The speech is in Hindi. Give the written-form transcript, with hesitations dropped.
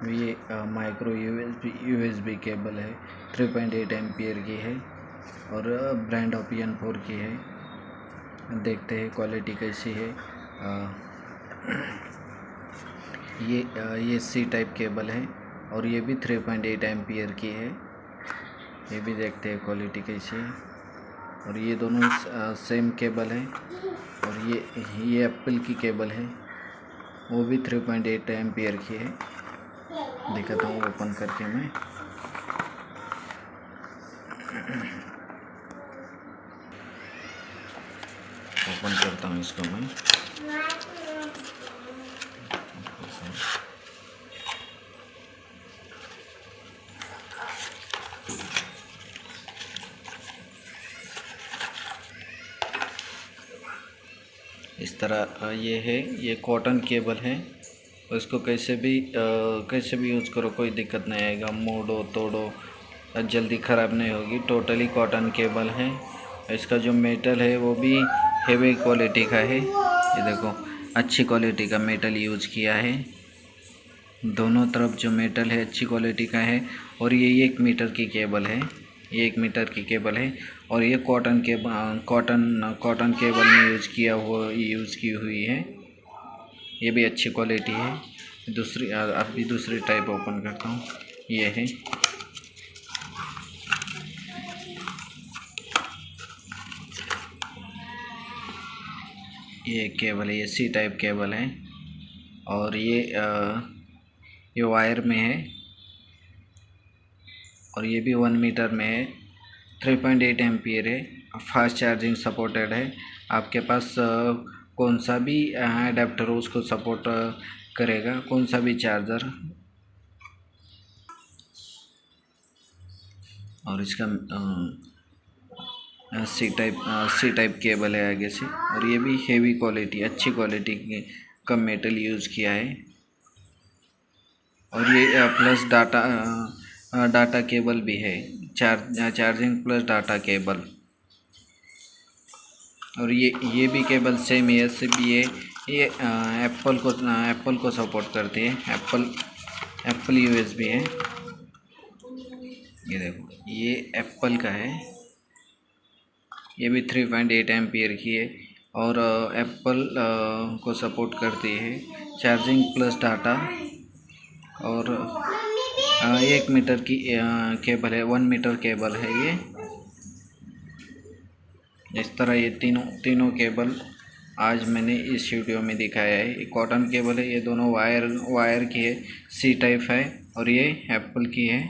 ये माइक्रो यूएसबी केबल है, 3.8 एम्पियर की है और ब्रांड ओपियन 4 की है। देखते हैं क्वालिटी कैसी है। ये सी टाइप केबल है और ये भी 3.8 एम्पियर की है। ये भी देखते हैं क्वालिटी कैसी है। और ये दोनों सेम केबल है। और ये एप्पल की केबल है, वो भी 3.8 एम्पियर की है। दिखाता हूँ ओपन करके मैं। ओपन करता हूँ इसको मैं। इस तरह ये है, ये कॉटन केबल है। इसको कैसे भी यूज़ करो, कोई दिक्कत नहीं आएगा। मोड़ो तोड़ो जल्दी ख़राब नहीं होगी। टोटली कॉटन केबल है। इसका जो मेटल है वो भी हेवी क्वालिटी का है। ये देखो, अच्छी क्वालिटी का मेटल यूज़ किया है। दोनों तरफ जो मेटल है अच्छी क्वालिटी का है। और ये 1 मीटर की केबल है। ये 1 मीटर की केबल है और ये कॉटन केबल में यूज़ की हुई है। ये भी अच्छी क्वालिटी है। अभी दूसरी टाइप ओपन करता हूँ। ये है, ये केबल है, ये सी टाइप केबल है और ये वायर में है और ये भी 1 मीटर में है। 3.8 एम्पियर है। फास्ट चार्जिंग सपोर्टेड है। आपके पास कौन सा भी अडेप्टर हो उसको सपोर्ट करेगा, कौन सा भी चार्जर। और इसका सी टाइप केबल है आगे से। और ये भी हेवी क्वालिटी, अच्छी क्वालिटी का मेटल यूज़ किया है। और ये प्लस डाटा केबल भी है, चार्जिंग प्लस डाटा केबल। और ये भी केबल सेम है, से भी ये एप्पल को सपोर्ट करती है। एप्पल यूएसबी है। ये देखो, ये एप्पल का है। ये भी 3.8 एम्पियर की है और एप्पल को सपोर्ट करती है। चार्जिंग प्लस डाटा और 1 मीटर की केबल है, 1 मीटर केबल है ये। इस तरह ये तीनों केबल आज मैंने इस वीडियो में दिखाया है। ये कॉटन केबल है, ये दोनों वायर की है, सी टाइप है और ये एप्पल की है।